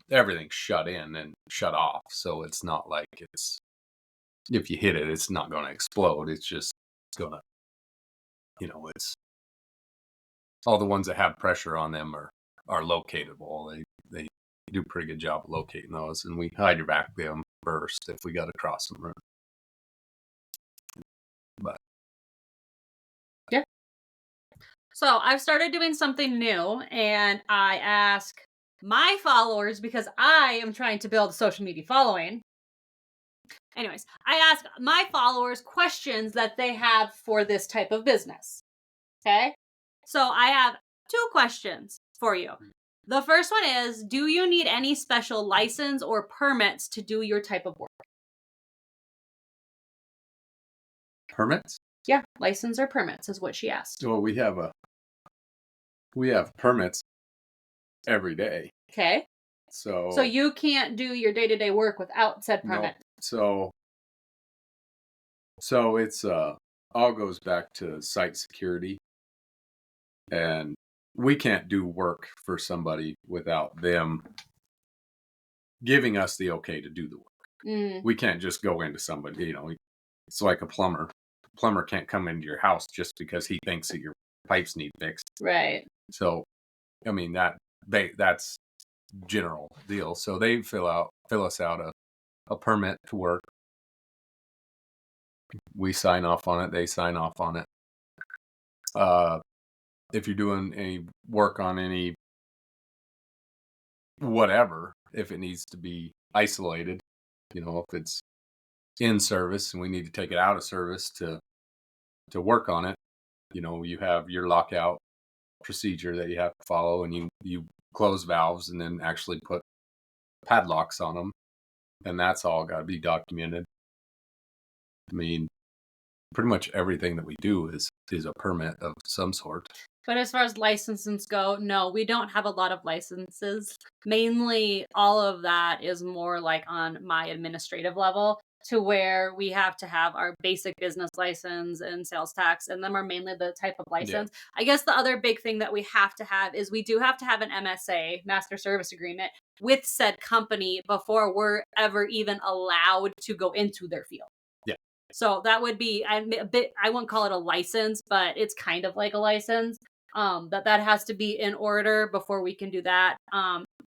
everything's shut in and shut off. So it's not like if you hit it, it's not going to explode. It's just going to, it's all the ones that have pressure on them are locatable. They do a pretty good job of locating those, and we hydrovac them first if we got to cross them. But yeah. So I've started doing something new, and I ask my followers, because I am trying to build a social media following. Anyways, I ask my followers questions that they have for this type of business. Okay? So I have 2 questions for you. The first one is, do you need any special license or permits to do your type of work? Permits? Yeah, license or permits is what she asked. Well, we have permits every day. Okay. So you can't do your day-to-day work without said permit. No. So it's all goes back to site security, and we can't do work for somebody without them giving us the okay to do the work. We can't just go into somebody, it's like a plumber. A plumber can't come into your house just because he thinks that your pipes need fixed. Right. So, that's general deal. So they fill us out a permit to work. We sign off on it. They sign off on it. If you're doing any work on any whatever, if it needs to be isolated, if it's in service and we need to take it out of service to work on it, you have your lockout procedure that you have to follow, and you close valves and then actually put padlocks on them, and that's all got to be documented. I mean, pretty much everything that we do is a permit of some sort. But as far as licenses go, no, we don't have a lot of licenses. Mainly, all of that is more like on my administrative level, to where we have to have our basic business license and sales tax, and them are mainly the type of license. Yeah. I guess the other big thing that we have to have is we do have to have an MSA, Master Service Agreement, with said company before we're ever even allowed to go into their field. Yeah. So that would be I wouldn't call it a license, but it's kind of like a license. That has to be in order before we can do that.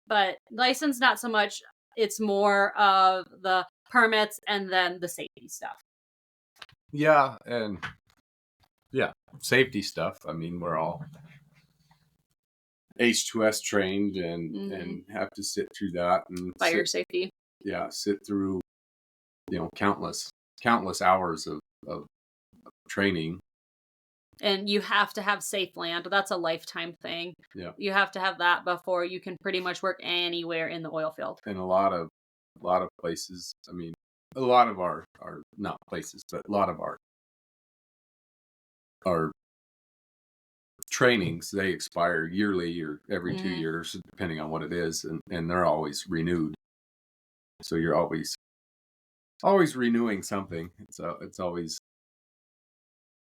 But license, not so much. It's more of the permits and then the safety stuff. Yeah, and safety stuff. I mean, we're all H2S trained and have to sit through that and fire safety. Yeah, sit through countless hours of training. And you have to have safe land. That's a lifetime thing. Yeah. You have to have that before you can pretty much work anywhere in the oil field. And a lot of places, I mean, a lot of our not places, but a lot of our trainings, they expire yearly or every 2 years, depending on what it is, and they're always renewed. So you're always renewing something. It's always,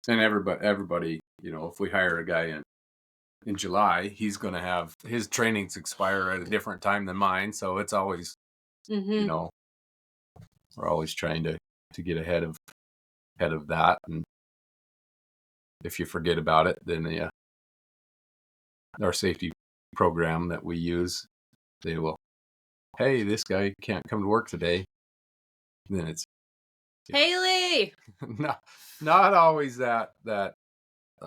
and everybody, if we hire a guy in July, he's going to have his trainings expire at a different time than mine. So it's always, we're always trying to get ahead of that. And if you forget about it, then our safety program that we use, they will, hey, this guy can't come to work today. And then it's Halie. not always that. I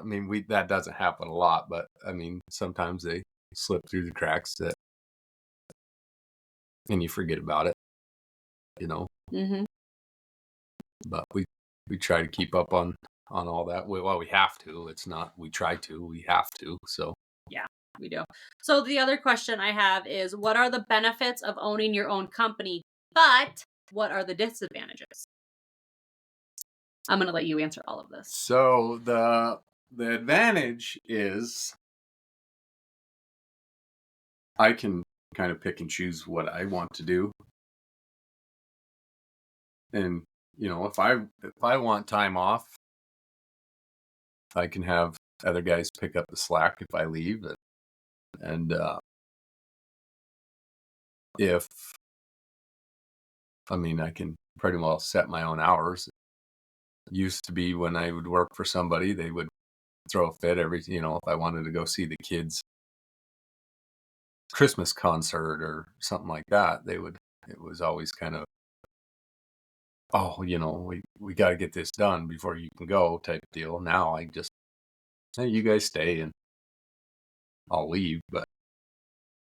mean, that doesn't happen a lot, but I mean, sometimes they slip through the cracks and you forget about it, But we try to keep up on all that. Well, we have to. It's not we try to. We have to. So yeah, we do. So the other question I have is, what are the benefits of owning your own company? But what are the disadvantages? I'm going to let you answer all of this. So the advantage is I can kind of pick and choose what I want to do. And, if I want time off, I can have other guys pick up the slack if I leave. And I can pretty well set my own hours. Used to be when I would work for somebody, they would throw a fit if I wanted to go see the kids' Christmas concert or something like that, it was always kind of, we got to get this done before you can go type deal. Now I just, hey, you guys stay and I'll leave, but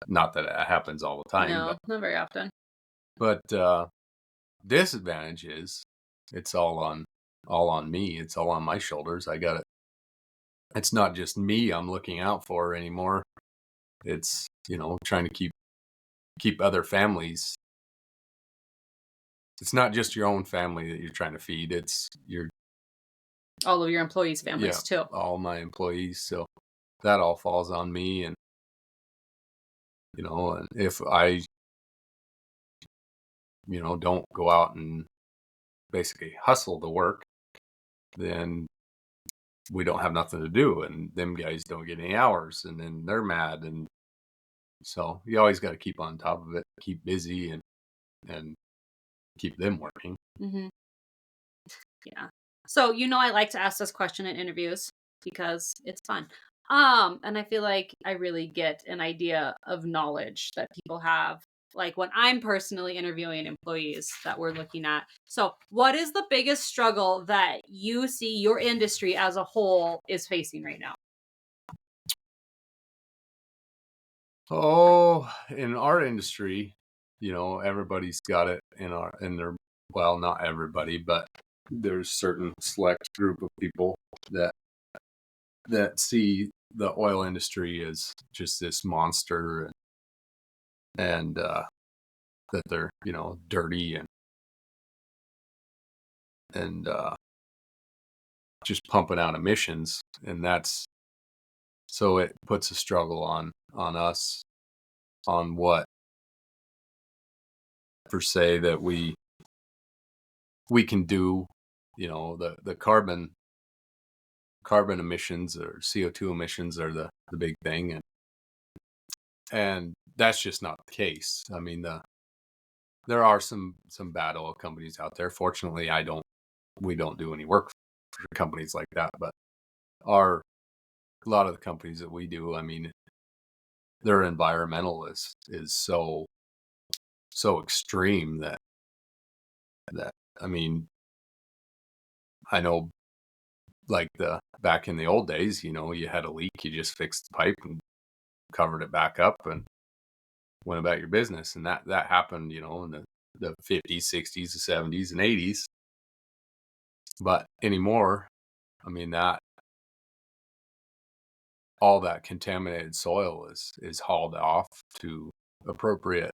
not that it happens all the time. No, not very often. But disadvantage is it's all on me. It's all on my shoulders. I got it. It's not just me I'm looking out for anymore. It's, trying to keep other families. It's not just your own family that you're trying to feed. It's all of your employees' families too. All my employees. So that all falls on me. And, and if I, don't go out and basically hustle the work, then we don't have nothing to do, and them guys don't get any hours, and then they're mad. And so you always got to keep on top of it, keep busy, and keep them working. Yeah. So, I like to ask this question in interviews because it's fun. And I feel like I really get an idea of knowledge that people have, like when I'm personally interviewing employees that we're looking at. So, what is the biggest struggle that you see your industry as a whole is facing right now? Oh, in our industry, everybody's got it in their, well, not everybody, but there's certain select group of people that see the oil industry as just this monster, and that they're, dirty and just pumping out emissions, and that's so it puts a struggle on us on what per se that we can do. The carbon emissions or CO2 emissions are the big thing, and that's just not the case. I mean, there are some bad oil companies out there. Fortunately, we don't do any work for companies like that, but our a lot of the companies that we do, I mean, their environmental is so extreme that I mean, I know, like, the back in the old days, you had a leak, you just fixed the pipe and covered it back up and went about your business, and that happened, in the 50s, 60s, the 70s, and 80s. But anymore, I mean, that all that contaminated soil is hauled off to appropriate,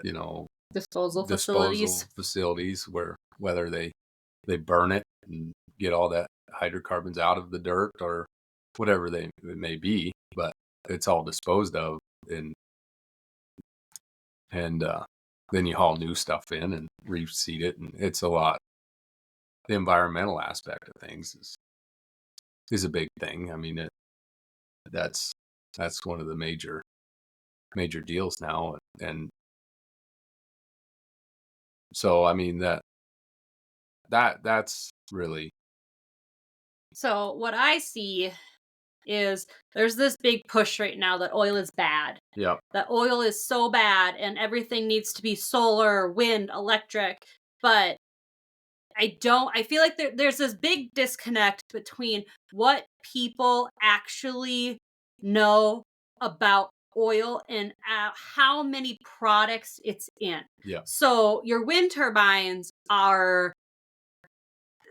you know, Disposal facilities. disposal facilities where whether they burn it and get all that hydrocarbons out of the dirt or whatever it may be, but it's all disposed of, and then you haul new stuff in and reseed it, and it's a lot. The environmental aspect of things is a big thing. I mean, that's that's one of the major deals now, and so I mean that's really. So, what I see is there's this big push right now that oil is bad. Yep. That oil is so bad and everything needs to be solar, wind, electric. But I feel like there's this big disconnect between what people actually know about oil and how many products it's in. Yep. So your wind turbines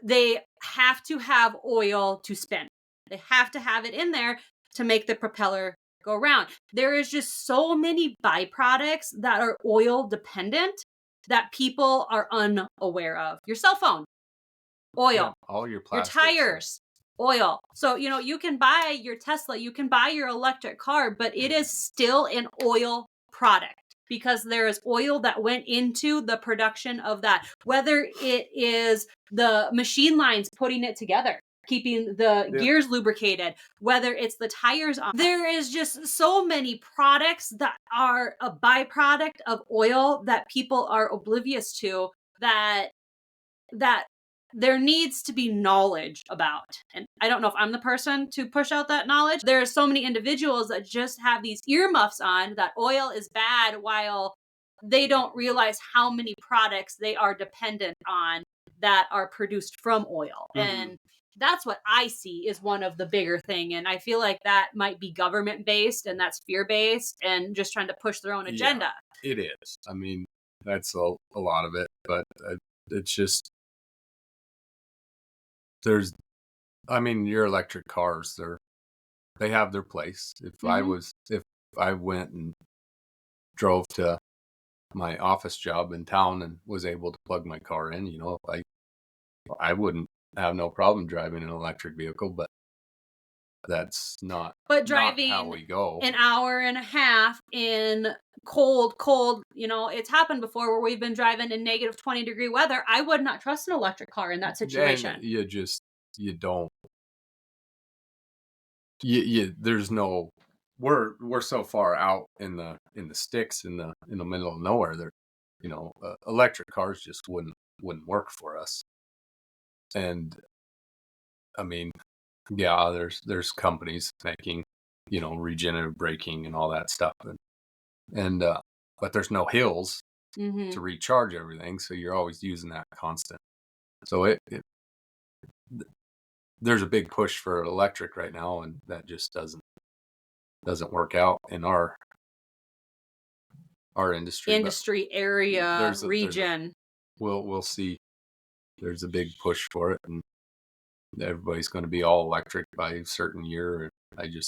they have to have oil to spin. They have to have it in there to make the propeller go around. There is just so many byproducts that are oil dependent that people are unaware of. Your cell phone, Yeah, oil. all your Your plastics. tires, oil. So, you can buy your Tesla, you can buy your electric car, but it is still an oil product because there is oil that went into the production of that, whether it is the machine lines putting it together, keeping the Yep. gears lubricated, whether it's the tires on. There is just so many products that are a byproduct of oil that people are oblivious to, that there needs to be knowledge about. And I don't know if I'm the person to push out that knowledge. There are so many individuals that just have these earmuffs on that oil is bad while they don't realize how many products they are dependent on that are produced from oil. Mhm. And that's what I see is one of the bigger thing. And I feel like that might be government based and that's fear based and just trying to push their own agenda. Yeah, it is. I mean, that's a lot of it, but it's just there's. I mean, your electric cars, they have their place. Mhm. If I went and drove to my office job in town and was able to plug my car in, I wouldn't have no problem driving an electric vehicle, but that's But not how driving we go. an hour and a half in cold, it's happened before where we've been driving in negative 20-degree weather. I would not trust an electric car in that And situation. you don't you there's no we're so far out in the sticks in the middle of nowhere there, electric cars just wouldn't work for us. And I mean, Yeah, there's companies making, regenerative braking and all that stuff, and but there's no hills Mm-hmm. to recharge everything, so you're always using that constant. So there's a big push for electric right now, and that just doesn't work out in our industry. But Industry area, there's a region. we'll see. There's a big push for it, and everybody's going to be all electric by a certain year. And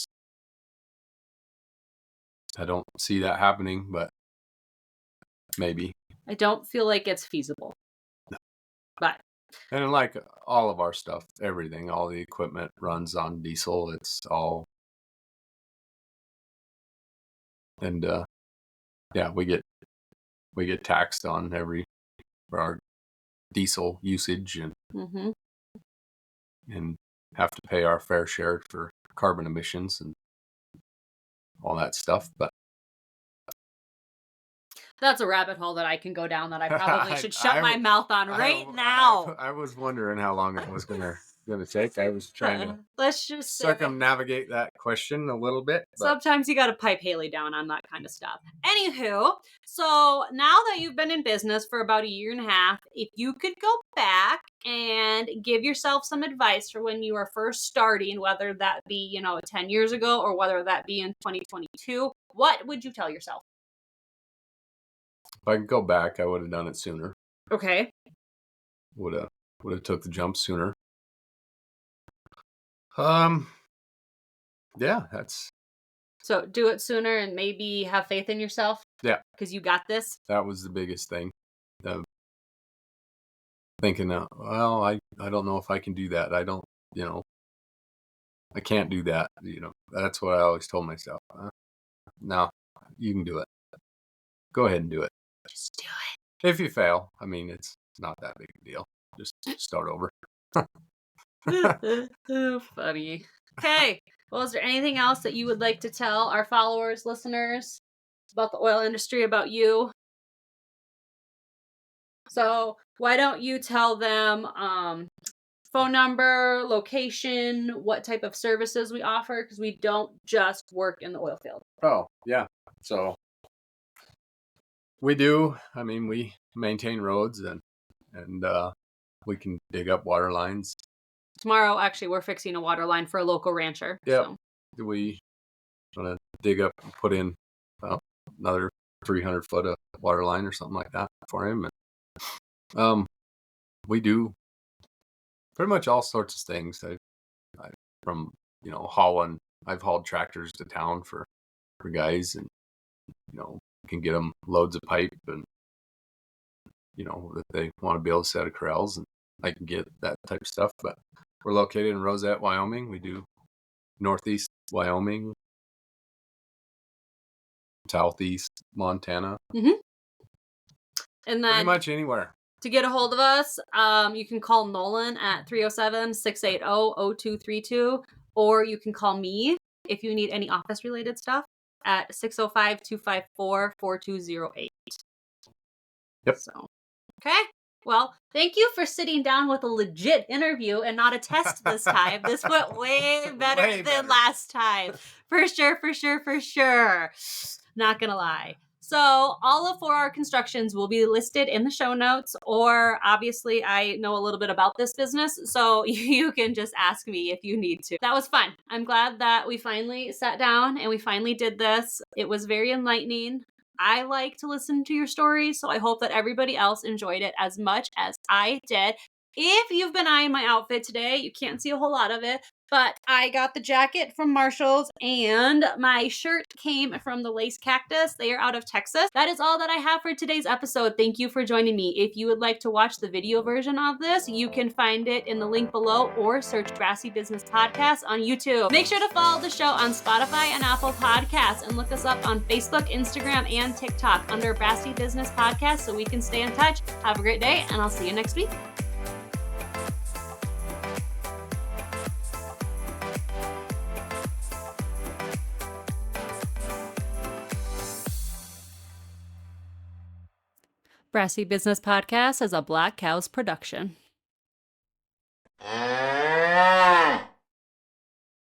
I don't see that happening, but maybe. I don't feel like it's feasible. But And like all of our stuff, everything, all the equipment runs on diesel. It's all, and yeah, we get taxed on for our diesel usage, mm-hmm. and have to pay our fair share for carbon emissions and all that stuff. But That's a rabbit hole that I can go down that I probably should shut I my mouth on now. I was wondering how long it was gonna take. I was trying to Let's just circumnavigate that question a little bit. But sometimes you got to pipe Halie down on that kind of stuff. Anywho, so now that you've been in business for about 1.5 years, if you could go back and give yourself some advice for when you were first starting, whether that be, 10 years ago or whether that be in 2022, what would you tell yourself? if I could go back, I would have done it sooner. Okay. Would have took the jump sooner. Yeah, that's. So do it sooner and maybe have faith in yourself. Yeah. Because you got this. That was the biggest thing. Thinking, well, I don't know if I can do that. I don't, I can't do that. That's what I always told myself. No, you can do it. Go ahead and do it. Just do it. If you fail, I mean, it's not that big a deal. Just start over. Funny. Okay. Well, is there anything else that you would like to tell our followers, listeners about the oil industry, about you? So why don't you tell them phone number, location, what type of services we offer? Because we don't just work in the oil field. Oh, yeah. So we do. I mean, we maintain roads and we can dig up water lines. Tomorrow, actually, we're fixing a water line for a local rancher. Yeah. So. We want to dig up and put in another 300 foot of water line or something like that for him. And we do pretty much all sorts of things. From hauling. I've hauled tractors to town for guys, and can get them loads of pipe, and that they want to be able to set of corrals, and I can get that type of stuff. But we're located in Rozet, Wyoming. We do northeast Wyoming, southeast Montana, Mm-hmm. And then pretty much anywhere. To get a hold of us, you can call Nolan at 307-680-0232, or you can call me if you need any office-related stuff at 605-254-4208. Yep. So, okay. Well, thank you for sitting down with a legit interview and not a test this time. This went way better than last time. For sure. Not gonna lie. So all of 4 our constructions will be listed in the show notes, or obviously I know a little bit about this business, so you can just ask me if you need to. That was fun. I'm glad that we finally sat down and we finally did this. It was very enlightening. I like to listen to your stories, so I hope that everybody else enjoyed it as much as I did. If you've been eyeing my outfit today, you can't see a whole lot of it, but I got the jacket from Marshall's and my shirt came from the Lace Cactus. They are out of Texas. That is all that I have for today's episode. Thank you for joining me. If you would like to watch the video version of this, you can find it in the link below or search Brassy Business Podcast on YouTube. Make sure to follow the show on Spotify and Apple Podcasts and look us up on Facebook, Instagram, and TikTok under Brassy Business Podcast so we can stay in touch. Have a great day, and I'll see you next week. Brassy Business Podcast is a Black Cows production.